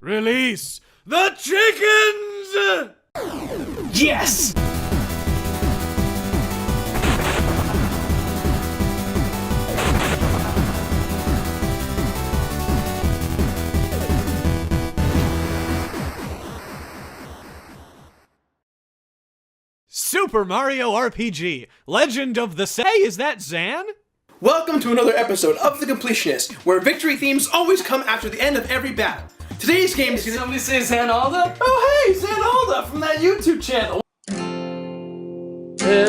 Release the chickens! Yes! Super Mario RPG, Legend of the Say, is that Zan? Welcome to another episode of The Completionist, where victory themes always come after the end of every battle. Today's game is... Did somebody say Zan Alda? Oh hey, Zan Alda from that YouTube channel! Hey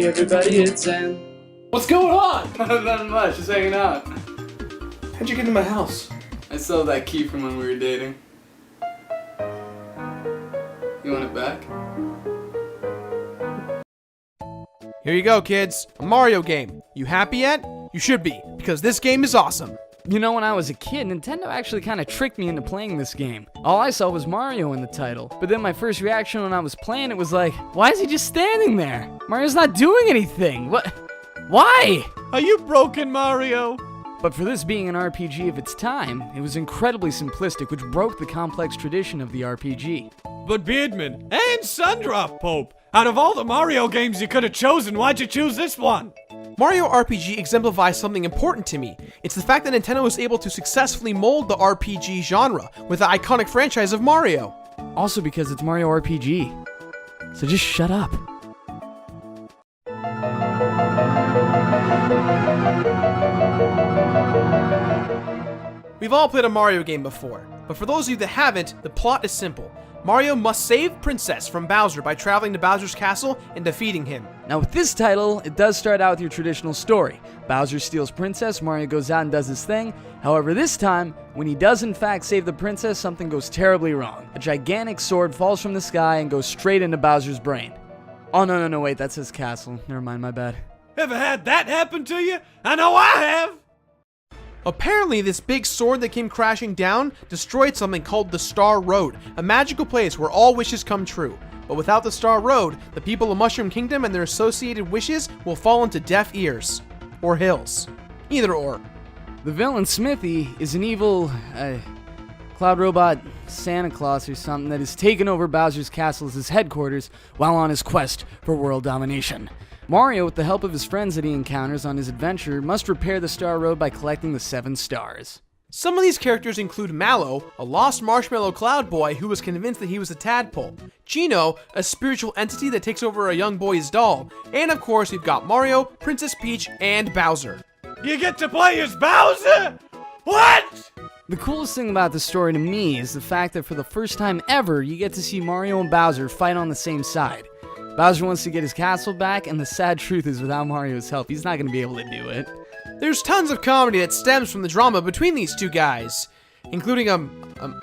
everybody, it's Zan. What's going on? Not much, just hanging out. How'd you get in my house? I stole that key from when we were dating. You want it back? Here you go, kids. A Mario game. You happy yet? You should be, because this game is awesome. You know, when I was a kid, Nintendo actually kind of tricked me into playing this game. All I saw was Mario in the title. But then my first reaction when I was playing it was like, why is he just standing there? Mario's not doing anything. What? Why? Are you broken, Mario? But for this being an RPG of its time, it was incredibly simplistic, which broke the complex tradition of the RPG. But Beardman and Sundrop Pope, out of all the Mario games you could have chosen, why'd you choose this one? Mario RPG exemplifies something important to me. It's the fact that Nintendo was able to successfully mold the RPG genre with the iconic franchise of Mario. Also because it's Mario RPG. So just shut up. We've all played a Mario game before, but for those of you that haven't, the plot is simple. Mario must save Princess from Bowser by traveling to Bowser's castle and defeating him. Now with this title, it does start out with your traditional story. Bowser steals Princess, Mario goes out and does his thing. However, this time, when he does in fact save the princess, something goes terribly wrong. A gigantic sword falls from the sky and goes straight into Bowser's brain. Oh no, wait, that's his castle. Never mind, my bad. Ever had that happen to you? I know I have! Apparently, this big sword that came crashing down destroyed something called the Star Road, a magical place where all wishes come true. But without the Star Road, the people of Mushroom Kingdom and their associated wishes will fall into deaf ears. Or hills. Either or. The villain Smithy is an evil, cloud robot Santa Claus or something that has taken over Bowser's castle as his headquarters while on his quest for world domination. Mario, with the help of his friends that he encounters on his adventure, must repair the Star Road by collecting the 7 stars. Some of these characters include Mallow, a lost marshmallow cloud boy who was convinced that he was a tadpole, Gino, a spiritual entity that takes over a young boy's doll, and of course we've got Mario, Princess Peach, and Bowser. You get to play as Bowser? What? The coolest thing about the story to me is the fact that for the first time ever, you get to see Mario and Bowser fight on the same side. Bowser wants to get his castle back, and the sad truth is without Mario's help, he's not going to be able to do it. There's tons of comedy that stems from the drama between these two guys, including a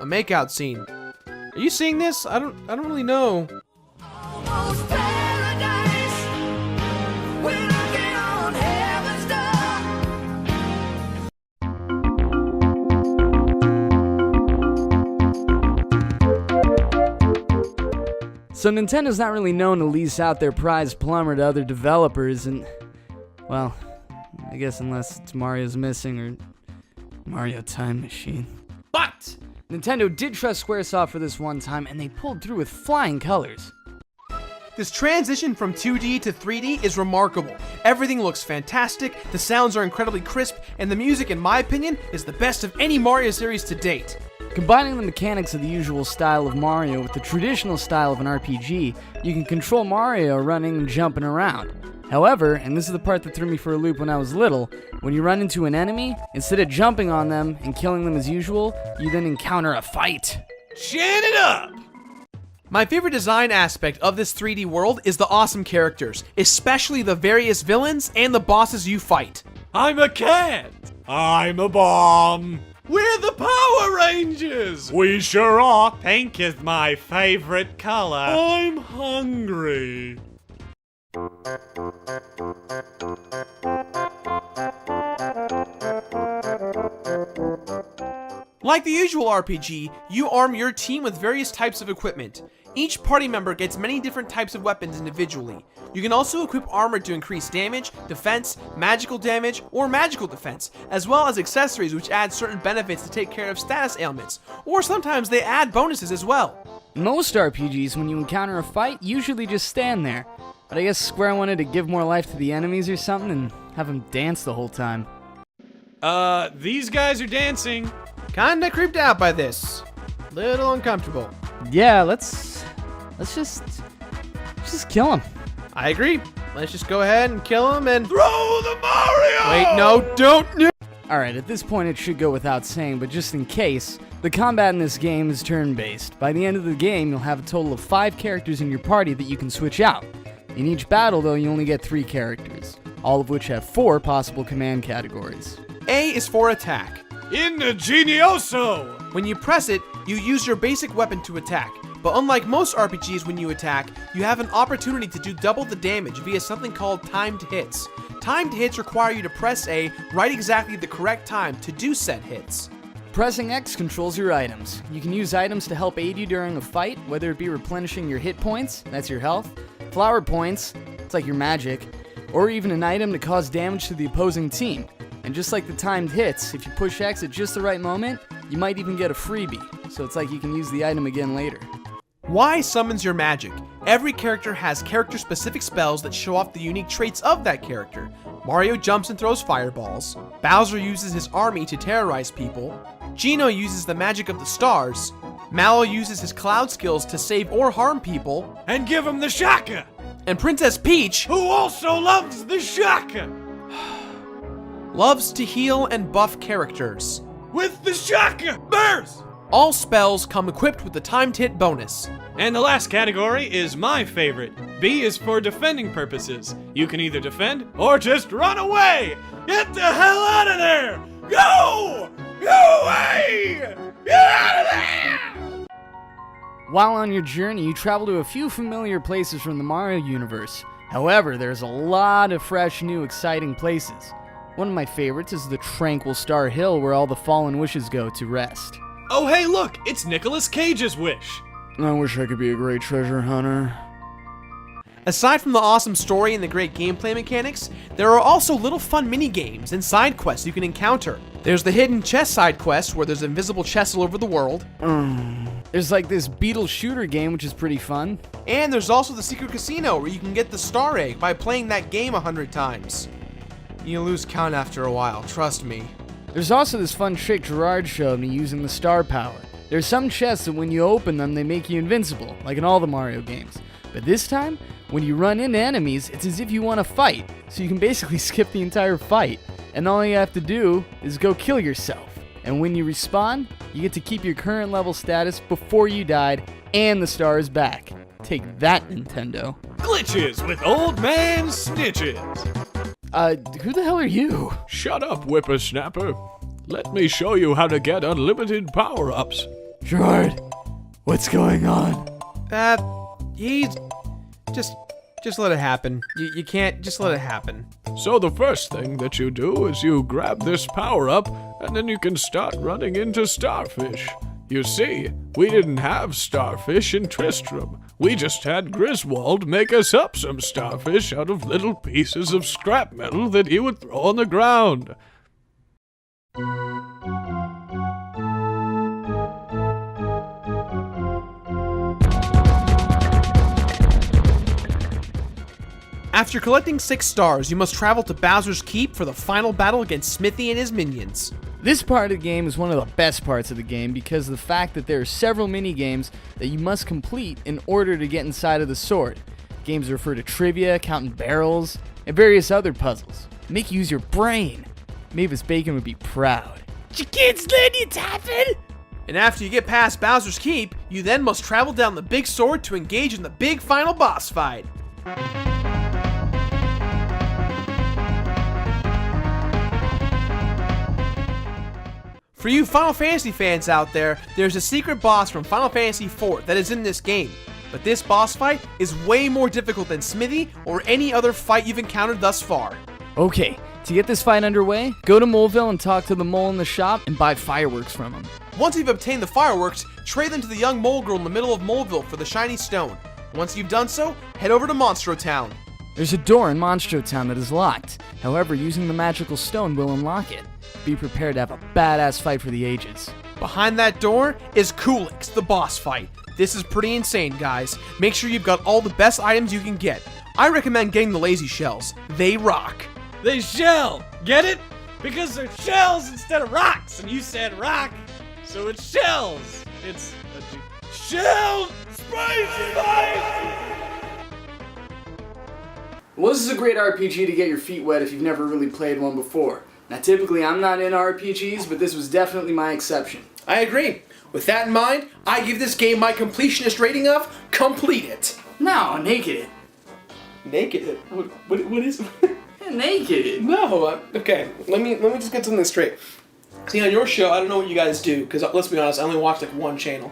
makeout scene. Are you seeing this? I don't really know. Almost paradise, we're knocking on heaven's So Nintendo's not really known to lease out their prize plumber to other developers, and, well, I guess unless it's Mario's Missing or Mario Time Machine. But Nintendo did trust Squaresoft for this one time, and they pulled through with flying colors. This transition from 2D to 3D is remarkable. Everything looks fantastic, the sounds are incredibly crisp, and the music, in my opinion, is the best of any Mario series to date. Combining the mechanics of the usual style of Mario with the traditional style of an RPG, you can control Mario running and jumping around. However, and this is the part that threw me for a loop when I was little, when you run into an enemy, instead of jumping on them and killing them as usual, you then encounter a fight. Chin it up! My favorite design aspect of this 3D world is the awesome characters, especially the various villains and the bosses you fight. I'm a cat! I'm a bomb! We're the Power Rangers! We sure are! Pink is my favorite color. I'm hungry. Like the usual RPG, you arm your team with various types of equipment. Each party member gets many different types of weapons individually. You can also equip armor to increase damage, defense, magical damage, or magical defense, as well as accessories which add certain benefits to take care of status ailments, or sometimes they add bonuses as well. Most RPGs, when you encounter a fight, usually just stand there. But I guess Square wanted to give more life to the enemies or something and have them dance the whole time. These guys are dancing. Kinda creeped out by this. Little uncomfortable. Yeah, let's just kill him. I agree. Let's just go ahead and kill him and... Throw the Mario! Wait, no, don't! No. Alright, at this point it should go without saying, but just in case, the combat in this game is turn-based. By the end of the game, you'll have a total of 5 characters in your party that you can switch out. In each battle, though, you only get 3 characters, all of which have 4 possible command categories. A is for attack. Ingenioso! When you press it, you use your basic weapon to attack. But unlike most RPGs, when you attack, you have an opportunity to do double the damage via something called timed hits. Timed hits require you to press A right exactly the correct time to do said hits. Pressing X controls your items. You can use items to help aid you during a fight, whether it be replenishing your hit points, that's your health, flower points, it's like your magic, or even an item to cause damage to the opposing team. And just like the timed hits, if you push X at just the right moment, you might even get a freebie, so it's like you can use the item again later. Y summons your magic. Every character has character-specific spells that show off the unique traits of that character. Mario jumps and throws fireballs. Bowser uses his army to terrorize people. Geno uses the magic of the stars. Mallow uses his cloud skills to save or harm people. And give him the shaka! And Princess Peach, Who also loves the shaka! loves to heal and buff characters. With the shaka! Bears! All spells come equipped with the timed hit bonus. And the last category is my favorite. B is for defending purposes. You can either defend or just run away! Get the hell out of there! Go! Go away! Get out of there! While on your journey, you travel to a few familiar places from the Mario universe. However, there's a lot of fresh, new, exciting places. One of my favorites is the Tranquil Star Hill, where all the fallen wishes go to rest. Oh hey look, it's Nicolas Cage's wish. I wish I could be a great treasure hunter. Aside from the awesome story and the great gameplay mechanics, there are also little fun mini-games and side quests you can encounter. There's the hidden chest side quest, where there's invisible chests all over the world. There's like this beetle shooter game, which is pretty fun. And there's also the secret casino, where you can get the star egg by playing that game 100 times. You lose count after a while, trust me. There's also this fun trick Gerard showed me using the star power. There's some chests that when you open them, they make you invincible, like in all the Mario games. But this time, when you run into enemies, it's as if you want to fight, so you can basically skip the entire fight. And all you have to do is go kill yourself. And when you respawn, you get to keep your current level status before you died, and the star is back. Take that, Nintendo. Glitches with Old Man Snitches. Who the hell are you? Shut up, whippersnapper. Let me show you how to get unlimited power-ups. Gerard, what's going on? He's... Just let it happen. You can't... Just let it happen. So the first thing that you do is you grab this power-up, and then you can start running into starfish. You see, we didn't have starfish in Tristram. We just had Griswold make us up some starfish out of little pieces of scrap metal that he would throw on the ground. After collecting 6 stars, you must travel to Bowser's Keep for the final battle against Smithy and his minions. This part of the game is one of the best parts of the game because of the fact that there are several mini-games that you must complete in order to get inside of the sword. Games refer to trivia, counting barrels, and various other puzzles. Make you use your brain. Mavis Bacon would be proud. You can't stand you tapping! And after you get past Bowser's Keep, you then must travel down the big sword to engage in the big final boss fight. For you Final Fantasy fans out there, there's a secret boss from Final Fantasy IV that is in this game. But this boss fight is way more difficult than Smithy or any other fight you've encountered thus far. Okay, To get this fight underway, go to Moleville and talk to the mole in the shop and buy fireworks from him. Once you've obtained the fireworks, trade them to the young mole girl in the middle of Moleville for the shiny stone. Once you've done so, head over to Monstro Town. There's a door in Monstro Town that is locked. However, using the magical stone will unlock it. Be prepared to have a badass fight for the ages. Behind that door is Kulix, the boss fight. This is pretty insane, guys. Make sure you've got all the best items you can get. I recommend getting the lazy shells. They rock. They shell. Get it? Because they're shells instead of rocks, and you said rock, so it's shells. It's a shell spicy. Well, this is a great RPG to get your feet wet if you've never really played one before. Now, typically I'm not in RPGs, but this was definitely my exception. I agree. With that in mind, I give this game my completionist rating of complete it. No, naked it. Naked? What is? Yeah, naked it. No. Okay. Let me just get something straight. See, on your show, I don't know what you guys do because let's be honest, I only watch like one channel.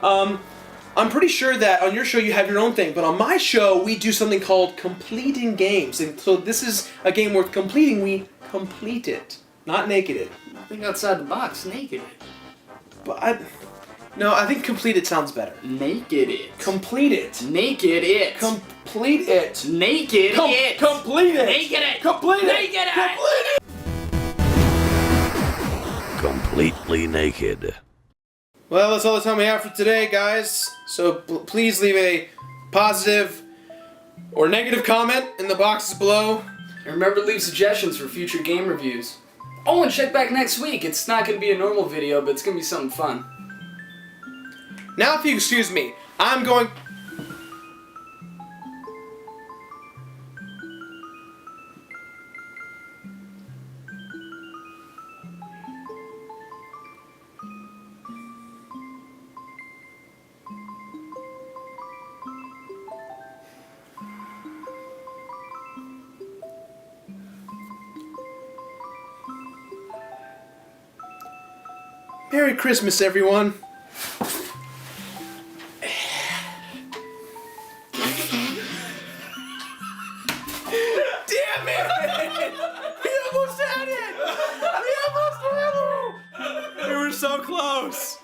I'm pretty sure that on your show you have your own thing, but on my show we do something called completing games. And so this is a game worth completing. We complete it, not naked it. Think outside the box, naked it. But I think complete it sounds better. Naked it. Complete it. Naked it. Complete it. Naked it. Complete it. Naked it. Complete it. Naked it. Completely naked. Well, that's all the time we have for today, guys. So please leave a positive or negative comment in the boxes below. And remember to leave suggestions for future game reviews. Oh, and check back next week. It's not going to be a normal video, but it's going to be something fun. Now, if you excuse me, I'm going... Merry Christmas, everyone. Damn it! We almost had it! We almost had it! We were so close.